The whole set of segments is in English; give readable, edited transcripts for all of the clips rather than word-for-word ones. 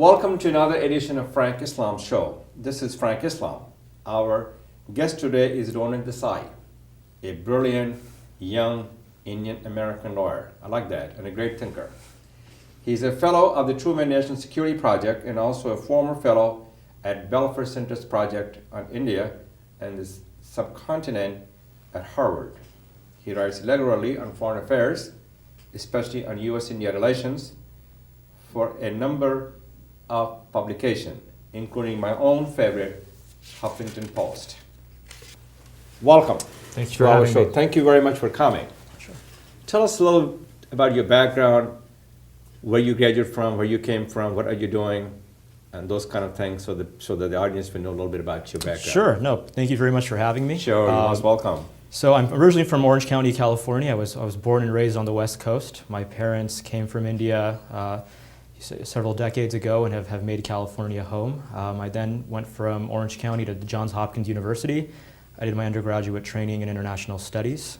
Welcome to another edition of Frank Islam Show. This is Frank Islam. Our guest today is Ronak Desai, a brilliant, young Indian American lawyer. I like that, and a great thinker. He's a fellow of the Truman National Security Project and also a former fellow at Belfer Center's Project on India and the subcontinent at Harvard. He writes regularly on foreign affairs, especially on U.S.-India relations, for a number of publications, including my own favorite, Huffington Post. Welcome. Thanks for having me. Thank you very much for coming. Sure. Tell us a little about your background, where you graduated from, where you came from, what are you doing, and those kind of things, so that the audience will know a little bit about your background. Sure. No, thank you very much for having me. Sure, you're most welcome. So I'm originally from Orange County, California. I was born and raised on the West Coast. My parents came from India several decades ago and have made California home. I then went from Orange County to Johns Hopkins University. I did my undergraduate training in international studies.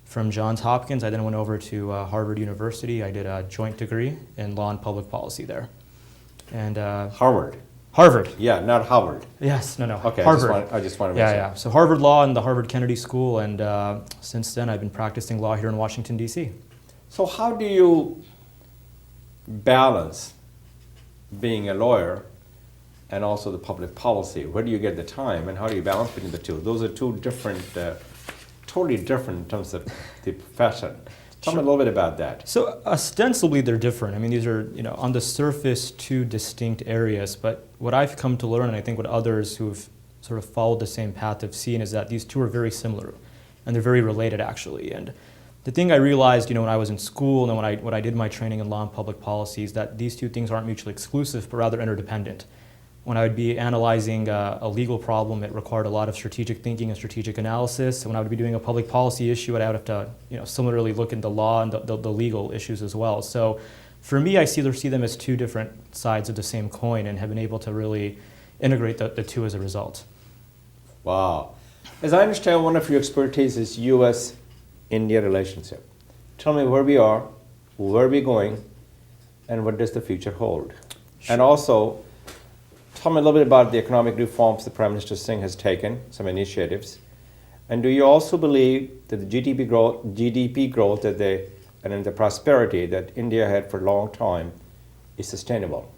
From Johns Hopkins, I then went over to Harvard University. I did a joint degree in law and public policy there. And Harvard. Yeah, not Howard. Yes, no. Okay, Harvard. I just want to mention. Yeah. So Harvard Law and the Harvard Kennedy School, and since then I've been practicing law here in Washington, D.C. So how do you balance being a lawyer and also the public policy? Where do you get the time, and how do you balance between the two? Those are two different, totally different in terms of the profession. Tell me a little bit about that. So ostensibly they're different. I mean, these are, on the surface two distinct areas, but what I've come to learn, and I think what others who've sort of followed the same path have seen, is that these two are very similar, and they're very related actually. And the thing I realized, when I was in school and when I did my training in law and public policy, is that these two things aren't mutually exclusive, but rather interdependent. When I would be analyzing a legal problem, it required a lot of strategic thinking and strategic analysis. And when I would be doing a public policy issue, I would have to, similarly look at the law and the legal issues as well. So for me, I see them as two different sides of the same coin, and have been able to really integrate the two as a result. Wow. As I understand, one of your expertise is U.S.-India relationship. Tell me where we are, where are we going, and what does the future hold? Sure. And also, tell me a little bit about the economic reforms that Prime Minister Singh has taken, some initiatives. And do you also believe that the GDP growth and the prosperity that India had for a long time is sustainable?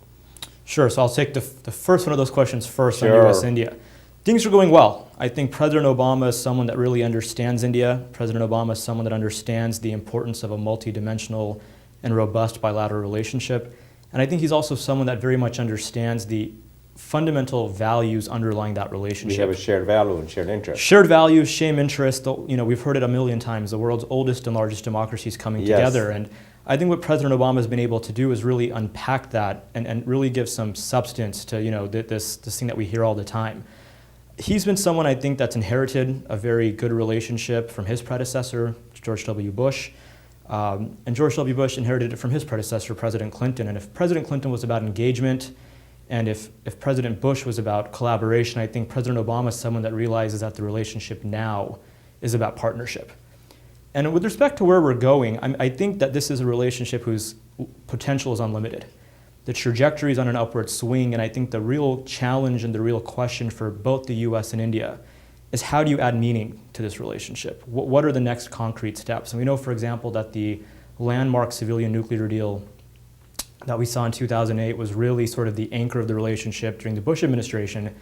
Sure, so I'll take the first one of those questions first. Sure. On US-India. Things are going well. I think President Obama is someone that really understands India. President Obama is someone that understands the importance of a multidimensional and robust bilateral relationship. And I think he's also someone that very much understands the fundamental values underlying that relationship. We have a shared value and shared interest. Shared values, shared interest. We've heard it a million times. The world's oldest and largest democracies coming together. And I think what President Obama has been able to do is really unpack that and really give some substance to this thing that we hear all the time. He's been someone, I think, that's inherited a very good relationship from his predecessor, George W. Bush. And George W. Bush inherited it from his predecessor, President Clinton. And if President Clinton was about engagement, and if President Bush was about collaboration, I think President Obama is someone that realizes that the relationship now is about partnership. And with respect to where we're going, I think that this is a relationship whose potential is unlimited. The trajectory is on an upward swing, and I think the real challenge and the real question for both the US and India is, how do you add meaning to this relationship? What are the next concrete steps? And we know, for example, that the landmark civilian nuclear deal that we saw in 2008 was really sort of the anchor of the relationship during the Bush administration.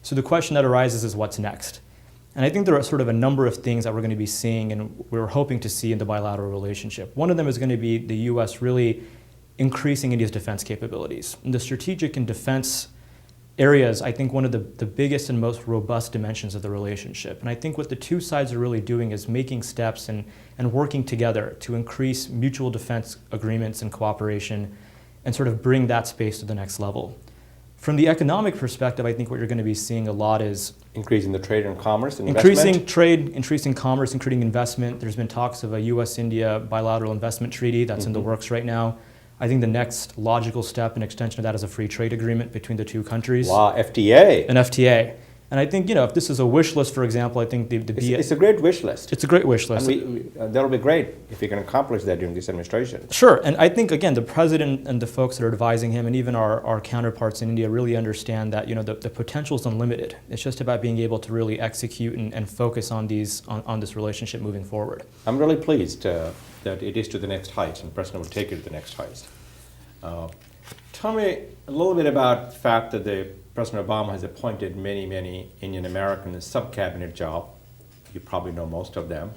So the question that arises is, what's next? And I think there are sort of a number of things that we're going to be seeing and we're hoping to see in the bilateral relationship. One of them is going to be the US really increasing India's defense capabilities. In the strategic and defense areas, I think one of the biggest and most robust dimensions of the relationship. And I think what the two sides are really doing is making steps and working together to increase mutual defense agreements and cooperation and sort of bring that space to the next level. From the economic perspective, I think what you're going to be seeing a lot is increasing the trade and commerce and investment. Increasing trade, increasing commerce, increasing investment. There's been talks of a US-India bilateral investment treaty that's in the works right now. I think the next logical step and extension of that is a free trade agreement between the two countries. Wow, FTA. An FTA. And I think, if this is a wish list, for example, I think it's a great wish list. It's a great wish list. And that'll be great if we can accomplish that during this administration. Sure, and I think, again, the president and the folks that are advising him, and even our counterparts in India, really understand that, the potential is unlimited. It's just about being able to really execute and focus on this relationship moving forward. I'm really pleased that it is to the next heights, and the president will take it to the next heights. Tell me a little bit about the fact that President Obama has appointed many Indian Americans in sub-cabinet job. You probably know most of them.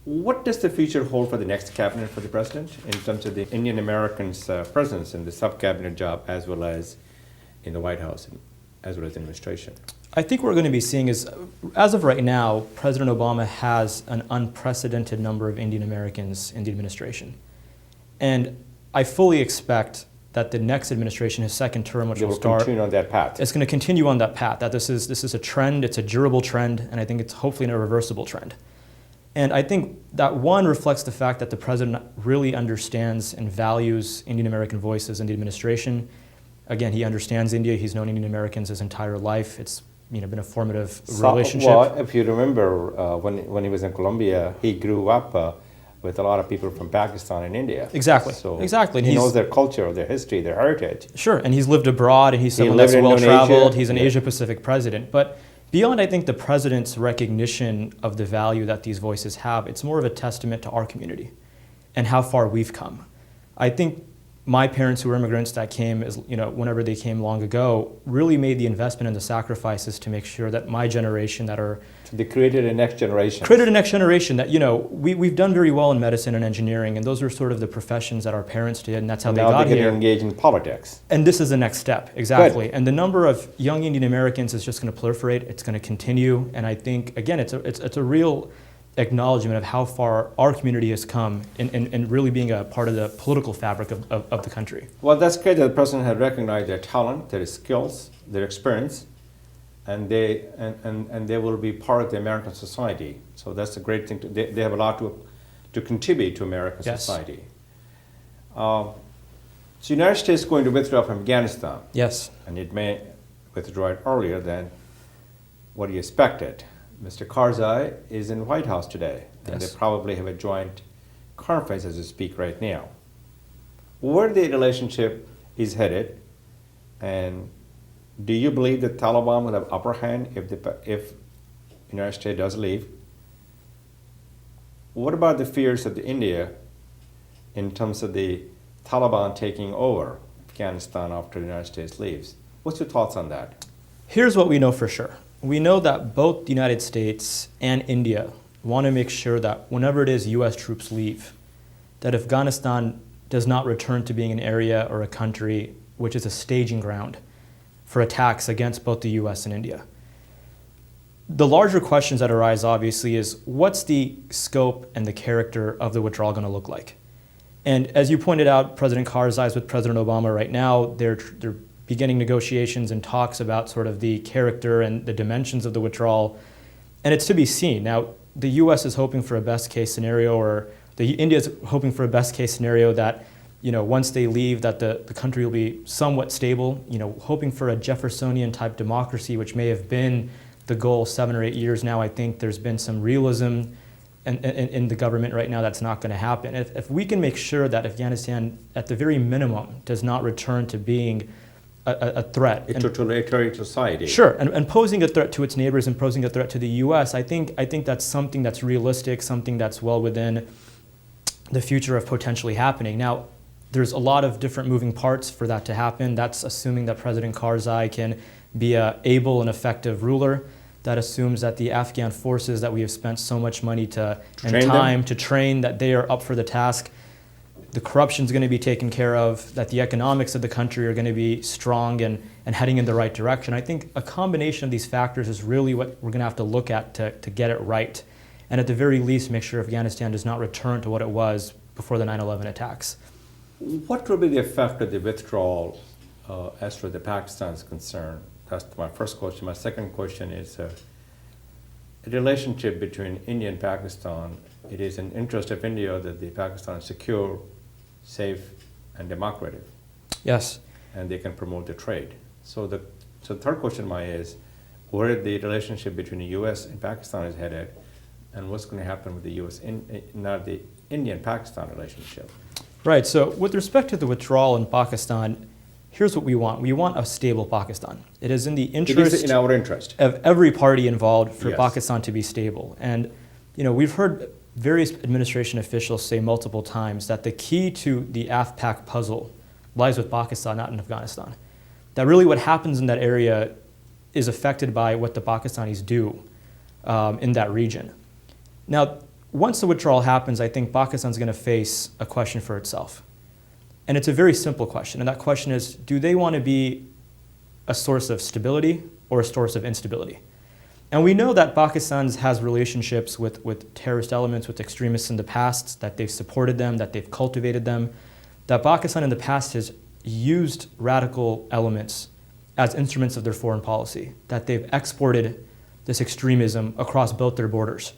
What does the future hold for the next cabinet for the president in terms of the Indian Americans' presence in the sub-cabinet job as well as in the White House, as well as the administration? I think what we're going to be seeing is, as of right now, President Obama has an unprecedented number of Indian Americans in the administration. And I fully expect that the next administration, his second term, which will start, continue on that path. It's going to continue on that path. That this is a trend. It's a durable trend, and I think it's hopefully an irreversible trend. And I think that one reflects the fact that the president really understands and values Indian American voices in the administration. Again, he understands India. He's known Indian Americans his entire life. It's been a formative relationship. Well, if you remember, when he was in Colombia, he grew up with a lot of people from Pakistan and India. Exactly. So exactly. He knows their culture, their history, their heritage. Sure, and he's lived abroad, and he's someone that's well-traveled. He's an Asia-Pacific president. But beyond, I think, the president's recognition of the value that these voices have, it's more of a testament to our community and how far we've come. I think my parents, who were immigrants that came, whenever they came long ago, really made the investment and the sacrifices to make sure that my generation that are... So they created a next generation. Created a next generation that, we've done very well in medicine and engineering, and those were sort of the professions that our parents did, and that's how they got here. Now they're engaged in politics. And this is the next step, exactly. Good. And the number of young Indian Americans is just going to proliferate. It's going to continue, and I think, again, it's a real acknowledgement of how far our community has come in really being a part of the political fabric of the country. Well, that's great that the president has recognized their talent, their skills, their experience, and they will be part of the American society. So that's a great thing. They have a lot to contribute to American society. So the United States is going to withdraw from Afghanistan. Yes. And it may withdraw it earlier than what you expected. Mr. Karzai is in the White House today, and they probably have a joint conference as we speak right now. Where the relationship is headed, and do you believe that Taliban will have upper hand if the United States does leave? What about the fears of India in terms of the Taliban taking over Afghanistan after the United States leaves? What's your thoughts on that? Here's what we know for sure. We know that both the United States and India want to make sure that whenever it is U.S. troops leave, that Afghanistan does not return to being an area or a country which is a staging ground for attacks against both the U.S. and India. The larger questions that arise, obviously, is what's the scope and the character of the withdrawal going to look like? And as you pointed out, President Karzai is with President Obama right now. They're beginning negotiations and talks about sort of the character and the dimensions of the withdrawal, and it's to be seen. Now, the U.S. is hoping for a best-case scenario, or India is hoping for a best-case scenario that, once they leave, that the country will be somewhat stable, hoping for a Jeffersonian-type democracy, which may have been the goal 7 or 8 years now. I think there's been some realism in the government right now that's not going to happen. If we can make sure that Afghanistan, at the very minimum, does not return to being a threat. A totalitarian society. Sure, and posing a threat to its neighbors and posing a threat to the U.S., I think that's something that's realistic, something that's well within the future of potentially happening. Now, there's a lot of different moving parts for that to happen. That's assuming that President Karzai can be an able and effective ruler. That assumes that the Afghan forces that we have spent so much money and time to train, that they are up for the task. The corruption is going to be taken care of, that the economics of the country are going to be strong and heading in the right direction. I think a combination of these factors is really what we're going to have to look at to get it right. And at the very least, make sure Afghanistan does not return to what it was before the 9/11 attacks. What will be the effect of the withdrawal as far as Pakistan is concerned? That's my first question. My second question is the relationship between India and Pakistan. It is in interest of India that the Pakistan is secure, safe, and democratic. Yes. And they can promote the trade. So the third question is, where the relationship between the U.S. and Pakistan is headed, and what's going to happen with the not the Indian-Pakistan relationship. Right. So with respect to the withdrawal in Pakistan, here's what we want. We want a stable Pakistan. It is in the interest, it is in our interest of every party involved for Yes. Pakistan to be stable. And we've heard various administration officials say multiple times that the key to the AFPAC puzzle lies with Pakistan, not in Afghanistan. That really what happens in that area is affected by what the Pakistanis do in that region. Now, once the withdrawal happens, I think Pakistan's going to face a question for itself. And it's a very simple question. And that question is, do they want to be a source of stability or a source of instability? And we know that Pakistan has relationships with terrorist elements, with extremists in the past, that they've supported them, that they've cultivated them, that Pakistan in the past has used radical elements as instruments of their foreign policy, that they've exported this extremism across both their borders.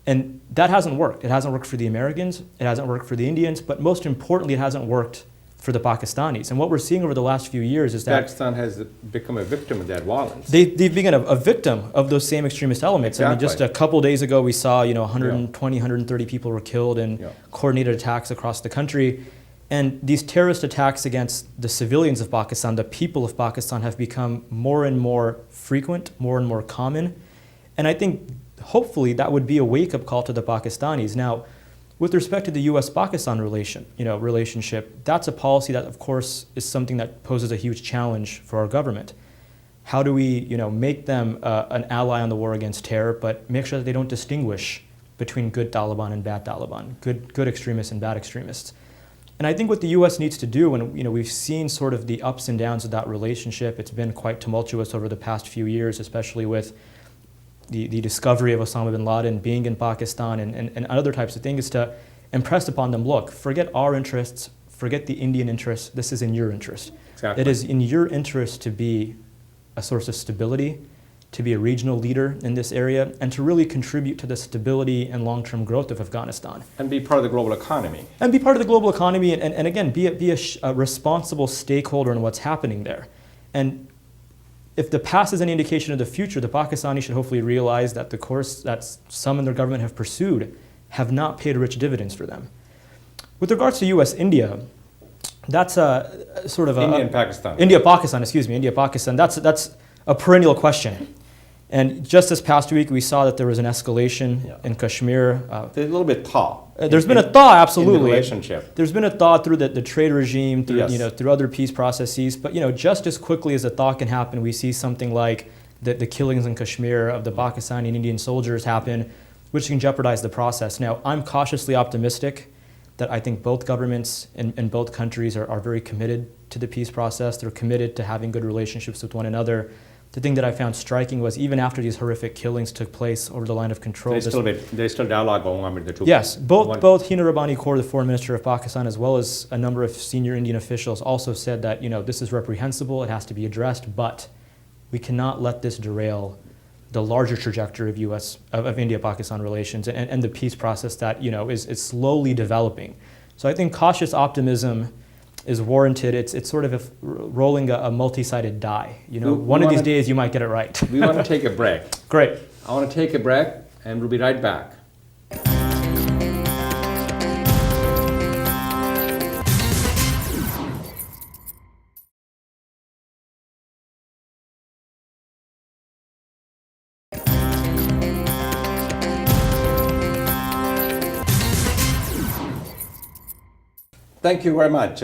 And that hasn't worked. It hasn't worked for the Americans, it hasn't worked for the Indians, but most importantly, it hasn't worked for the Pakistanis. And what we're seeing over the last few years is that Pakistan has become a victim of that violence. they've become a victim of those same extremist elements. I mean, just a couple days ago, we saw 120, 130 people were killed in coordinated attacks across the country. And these terrorist attacks against the civilians of Pakistan, the people of Pakistan, have become more and more frequent, more and more common. And I think hopefully that would be a wake-up call to the Pakistanis. Now, with respect to the U.S.-Pakistan relationship, that's a policy that, of course, is something that poses a huge challenge for our government. How do we, make them an ally on the war against terror, but make sure that they don't distinguish between good Taliban and bad Taliban, good extremists and bad extremists? And I think what the U.S. needs to do, and we've seen sort of the ups and downs of that relationship. It's been quite tumultuous over the past few years, especially with the discovery of Osama bin Laden being in Pakistan and other types of things, is to impress upon them, look, forget our interests, forget the Indian interests, this is in your interest. Exactly. It is in your interest to be a source of stability, to be a regional leader in this area, and to really contribute to the stability and long-term growth of Afghanistan. And be part of the global economy. And be part of the global economy, and again, be a responsible stakeholder in what's happening there. And if the past is any indication of the future, the Pakistanis should hopefully realize that the course that some in their government have pursued have not paid rich dividends for them. With regards to U.S.-India, that's a sort of India-Pakistan. India-Pakistan, that's a perennial question. And just this past week, we saw that there was an escalation in Kashmir. There's a little bit thaw. There's been a thaw, absolutely. In the relationship. There's been a thaw through the trade regime, through Yes. through other peace processes. But just as quickly as a thaw can happen, we see something like the killings in Kashmir of the Pakistani and Indian soldiers happen, which can jeopardize the process. Now, I'm cautiously optimistic that I think both governments in both countries are very committed to the peace process. They're committed to having good relationships with one another. The thing that I found striking was even after these horrific killings took place over the line of control. There's still dialogue going on between the two. Yes, both Hina Rabbani Kaur, the foreign minister of Pakistan, as well as a number of senior Indian officials also said that this is reprehensible, it has to be addressed, but we cannot let this derail the larger trajectory of India-Pakistan relations and the peace process that is slowly developing. So I think cautious optimism is warranted. It's sort of rolling a multi-sided die. One of these days you might get it right. We want to take a break. Great. I want to take a break, and we'll be right back. Thank you very much.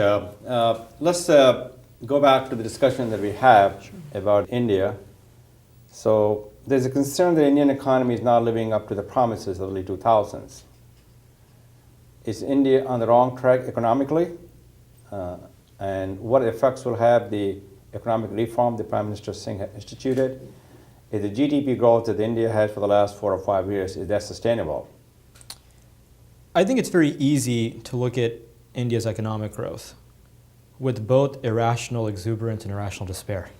Let's go back to the discussion that we have about India. So there's a concern that the Indian economy is not living up to the promises of the early 2000s. Is India on the wrong track economically? And what effects will have the economic reform the Prime Minister Singh has instituted? Is the GDP growth that India has for the last 4 or 5 years, is that sustainable? I think it's very easy to look at India's economic growth with both irrational exuberance and irrational despair.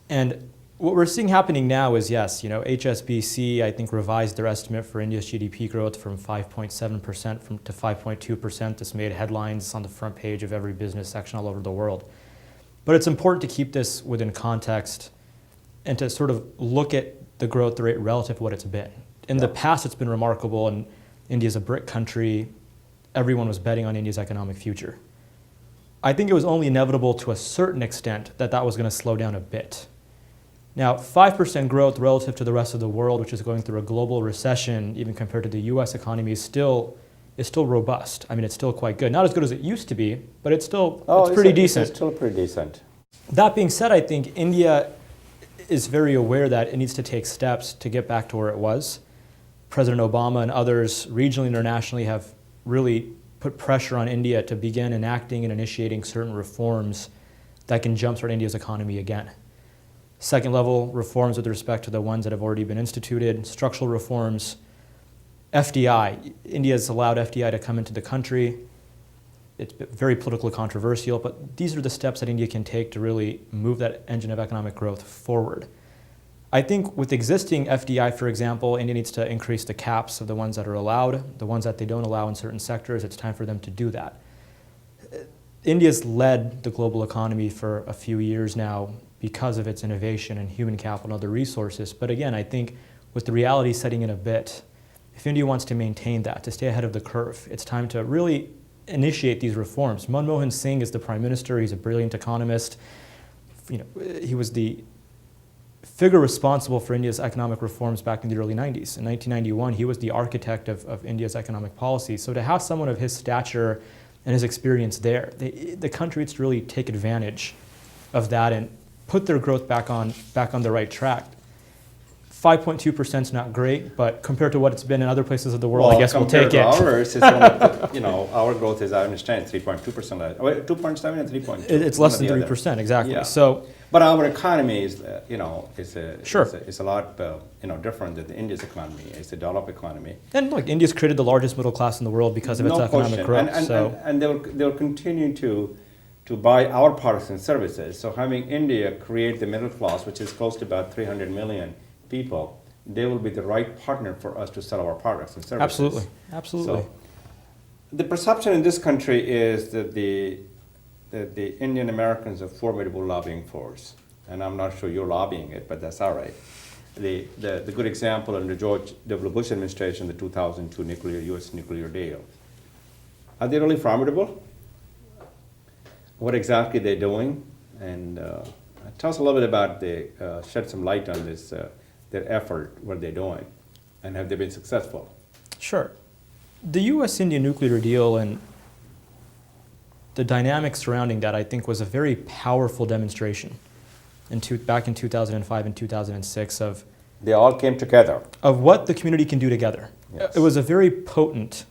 And what we're seeing happening now is, yes, HSBC, I think, revised their estimate for India's GDP growth from 5.7% to 5.2%. This made headlines on the front page of every business section all over the world. But it's important to keep this within context and to sort of look at the growth rate relative to what it's been. In the past, it's been remarkable, and India's a BRIC country. Everyone was betting on India's economic future. I think it was only inevitable to a certain extent that that was going to slow down a bit. Now, 5% growth relative to the rest of the world, which is going through a global recession, even compared to the US economy, is still robust. I mean, it's still quite good. Not as good as it used to be, but it's still pretty decent. It's still pretty decent. That being said, I think India is very aware that it needs to take steps to get back to where it was. President Obama and others regionally and internationally have really put pressure on India to begin enacting and initiating certain reforms that can jumpstart India's economy again. Second level reforms with respect to the ones that have already been instituted, structural reforms, FDI. India has allowed FDI to come into the country. It's very politically controversial, but these are the steps that India can take to really move that engine of economic growth forward. I think with existing FDI, for example, India needs to increase the caps of the ones that are allowed, the ones that they don't allow in certain sectors. It's time for them to do that. India's led the global economy for a few years now because of its innovation and human capital and other resources. But again, I think with the reality setting in a bit, if India wants to maintain that, to stay ahead of the curve, it's time to really initiate these reforms. Manmohan Singh is the prime minister. He's a brilliant economist. He was the figure responsible for India's economic reforms back in the early 90s. In 1991, he was the architect of India's economic policy. So to have someone of his stature and his experience there, the country needs to really take advantage of that and put their growth back on the right track. 5.2% is not great, but compared to what it's been in other places of the world, I guess we'll take it. Ours, it's only, our growth is, I understand, 3.2%. 2.7 and 3.2. It's less than 3%, exactly. Yeah. So, but our economy is, Sure. It's a lot, different than India's economy. It's a developed economy. And look, India's created the largest middle class in the world because of its economic growth. And they'll continue to buy our products and services. So having India create the middle class, which is close to about 300 million people, they will be the right partner for us to sell our products and services. Absolutely. So the perception in this country is that the Indian Americans are a formidable lobbying force, and I'm not sure you're lobbying it, but that's all right. The good example under George W. Bush administration, the 2002 U.S. nuclear deal. Are they really formidable? What exactly they're doing? And tell us a little bit about shed some light on this, their effort, what they're doing, and have they been successful? Sure. The U.S.-India nuclear deal and the dynamics surrounding that, I think, was a very powerful demonstration back in 2005 and 2006 of... They all came together. Of what the community can do together. Yes. It was a very potent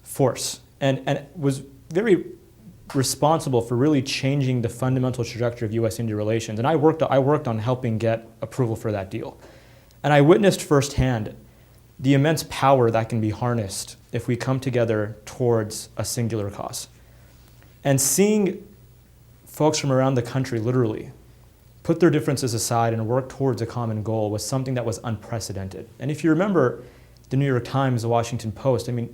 force and was very responsible for really changing the fundamental trajectory of U.S.-India relations. And I worked on helping get approval for that deal. And I witnessed firsthand the immense power that can be harnessed if we come together towards a singular cause. And seeing folks from around the country literally put their differences aside and work towards a common goal was something that was unprecedented. And if you remember the New York Times, the Washington Post, I mean,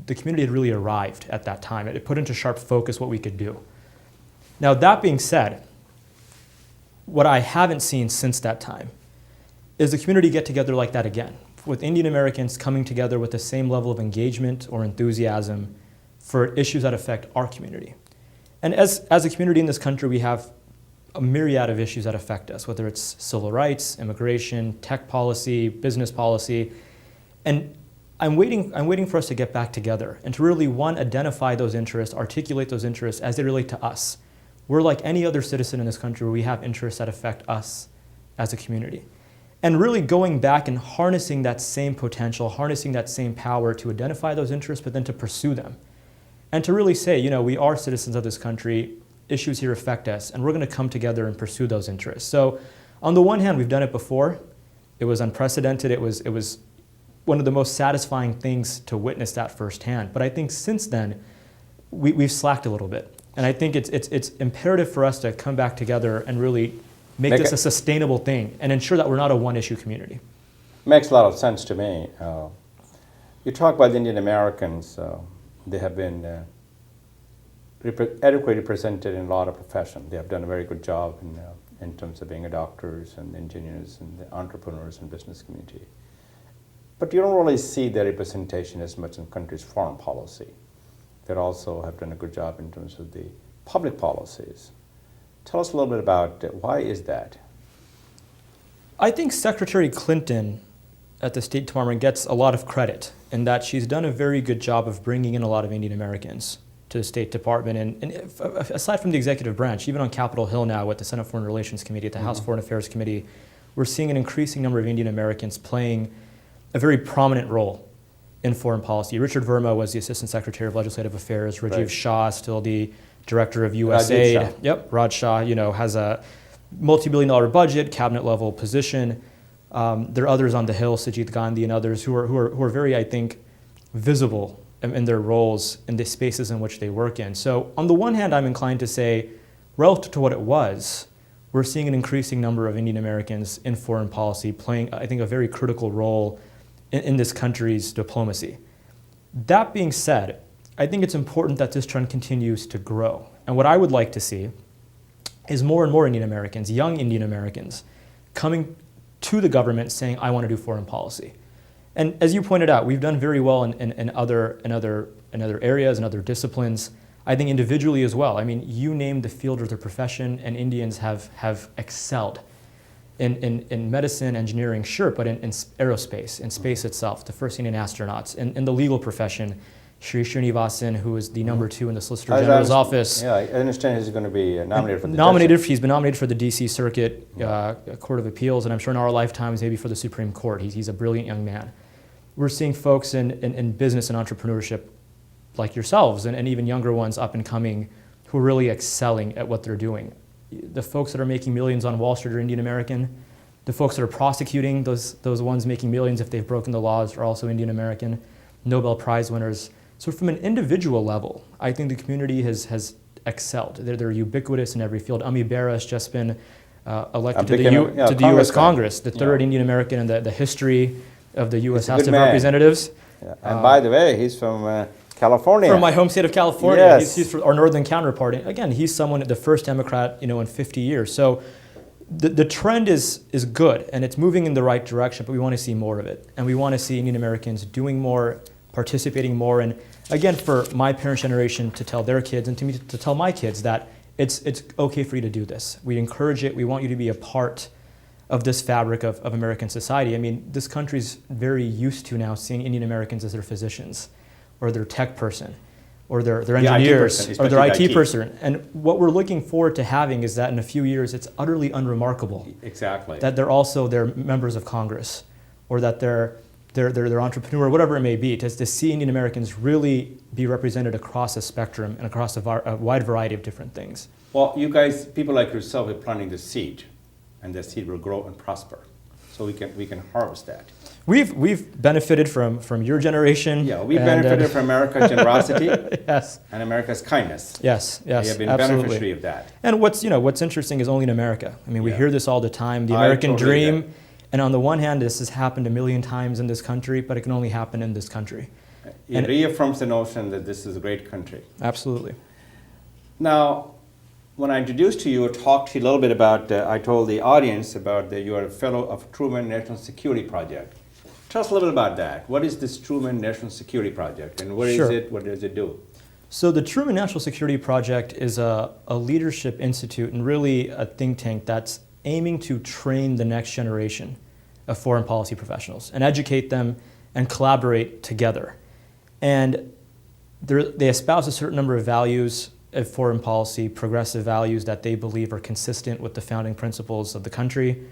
the community had really arrived at that time. It put into sharp focus what we could do. Now, that being said, what I haven't seen since that time is the community get together like that again, with Indian Americans coming together with the same level of engagement or enthusiasm for issues that affect our community. And as a community in this country, we have a myriad of issues that affect us, whether it's civil rights, immigration, tech policy, business policy. And I'm waiting for us to get back together and to really, one, identify those interests, articulate those interests as they relate to us. We're like any other citizen in this country where we have interests that affect us as a community. And really going back and harnessing that same potential, harnessing that same power to identify those interests, but then to pursue them. And to really say, we are citizens of this country, issues here affect us, and we're going to come together and pursue those interests. So on the one hand, we've done it before. It was unprecedented. It was one of the most satisfying things to witness that firsthand. But I think since then, we've slacked a little bit. And I think it's imperative for us to come back together and really make this a sustainable thing and ensure that we're not a one-issue community. Makes a lot of sense to me. You talk about the Indian Americans. They have been adequately represented in a lot of professions. They have done a very good job in terms of being a doctors and engineers and the entrepreneurs and business community. But you don't really see their representation as much in countries' foreign policy. They also have done a good job in terms of the public policies. Tell us a little bit about why is that? I think Secretary Clinton at the State Department gets a lot of credit in that she's done a very good job of bringing in a lot of Indian Americans to the State Department. And aside from the executive branch, even on Capitol Hill now with the Senate Foreign Relations Committee, at the House Foreign Affairs Committee, we're seeing an increasing number of Indian Americans playing a very prominent role in foreign policy. Richard Verma was the Assistant Secretary of Legislative Affairs. Rajiv Shah is still the Director of USAID. Yep, Raj Shah, has a multi-billion-dollar budget, cabinet-level position. There are others on the Hill, Sajid Gandhi and others, who are very, I think, visible in their roles in the spaces in which they work in. So on the one hand, I'm inclined to say, relative to what it was, we're seeing an increasing number of Indian Americans in foreign policy playing, I think, a very critical role in this country's diplomacy. That being said, I think it's important that this trend continues to grow. And what I would like to see is more and more Indian Americans, young Indian Americans, coming to the government saying, I want to do foreign policy. And as you pointed out, we've done very well in other areas and other disciplines. I think individually as well. I mean, you named the field of their profession, and Indians have excelled in medicine, engineering, sure, but in aerospace, in space itself, the first Indian astronauts, in the legal profession, Sri Srinivasan, who is the number 2 in the Solicitor General's office. Yeah, I understand he's going to be nominated for the He's been nominated for the D.C. Circuit Court of Appeals, and I'm sure in our lifetimes, maybe for the Supreme Court. He's a brilliant young man. We're seeing folks in business and entrepreneurship like yourselves, and even younger ones up and coming, who are really excelling at what they're doing. The folks that are making millions on Wall Street are Indian American. The folks that are prosecuting those ones making millions if they've broken the laws are also Indian American. Nobel Prize winners. So from an individual level, I think the community has excelled. They're ubiquitous in every field. Ami Bera has just been elected to the U.S. Congress, the third Indian American in the history of the U.S. House of Representatives. Yeah. And by the way, he's from California. From my home state of California. Yes. He's our northern counterpart. And again, he's someone, the first Democrat, in 50 years. So the trend is good, and it's moving in the right direction, but we want to see more of it. And we want to see Indian Americans doing more, participating more. And again, for my parents' generation to tell their kids, and to me to tell my kids, that it's okay for you to do this. We encourage it. We want you to be a part of this fabric of American society. I mean, this country's very used to now seeing Indian Americans as their physicians, or their tech person, or their engineers, or their IT person. And what we're looking forward to having is that in a few years, it's utterly unremarkable. Exactly. That they're members of Congress, or that they're entrepreneur, whatever it may be, to see Indian Americans really be represented across a spectrum and across a wide variety of different things. Well, you guys, people like yourself, are planting the seed, and the seed will grow and prosper. So we can harvest that. We've benefited from your generation. Yeah, we benefited from America's generosity. Yes. And America's kindness. Yes, We have been beneficiary of that. And what's interesting is only in America. I mean, we hear this all the time, the American dream. And on the one hand, this has happened a million times in this country, but it can only happen in this country. It reaffirms the notion that this is a great country. Absolutely. Now, when I introduced to you or talked to you a little bit about, I told the audience about you are a fellow of Truman National Security Project. Tell us a little bit about that. What is this Truman National Security Project, and what is it? What does it do? So the Truman National Security Project is a leadership institute and really a think tank that's aiming to train the next generation of foreign policy professionals and educate them and collaborate together. And they espouse a certain number of values of foreign policy, progressive values that they believe are consistent with the founding principles of the country.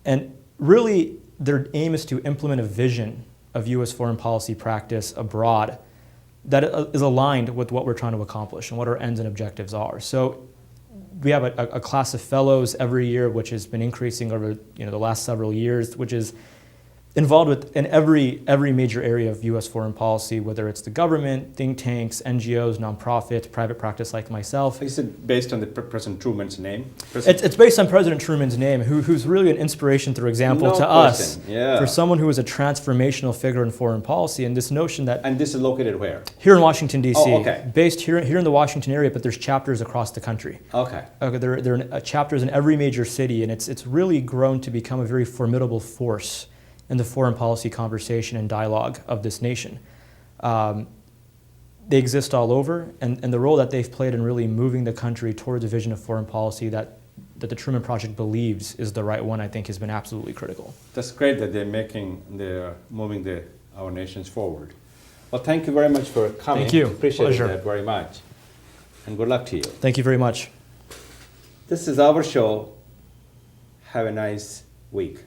And really, their aim is to implement a vision of U.S. foreign policy practice abroad that is aligned with what we're trying to accomplish and what our ends and objectives are. So we have a class of fellows every year, which has been increasing over the last several years, which is involved with in every major area of U.S. foreign policy, whether it's the government, think tanks, NGOs, nonprofits, private practice like myself. Is it based on the President Truman's name? It's based on President Truman's name, who's really an inspiration, through example, to us, for someone who was a transformational figure in foreign policy, and this notion that... And this is located where? Here in Washington, D.C. Oh, okay. Based here in the Washington area, but there's chapters across the country. Okay. There are chapters in every major city, and it's really grown to become a very formidable force in the foreign policy conversation and dialogue of this nation. They exist all over, and the role that they've played in really moving the country towards a vision of foreign policy that the Truman Project believes is the right one, I think, has been absolutely critical. That's great that they're moving our nations forward. Well, thank you very much for coming. Thank you. Appreciate Pleasure. that very much. And good luck to you. Thank you very much. This is our show. Have a nice week.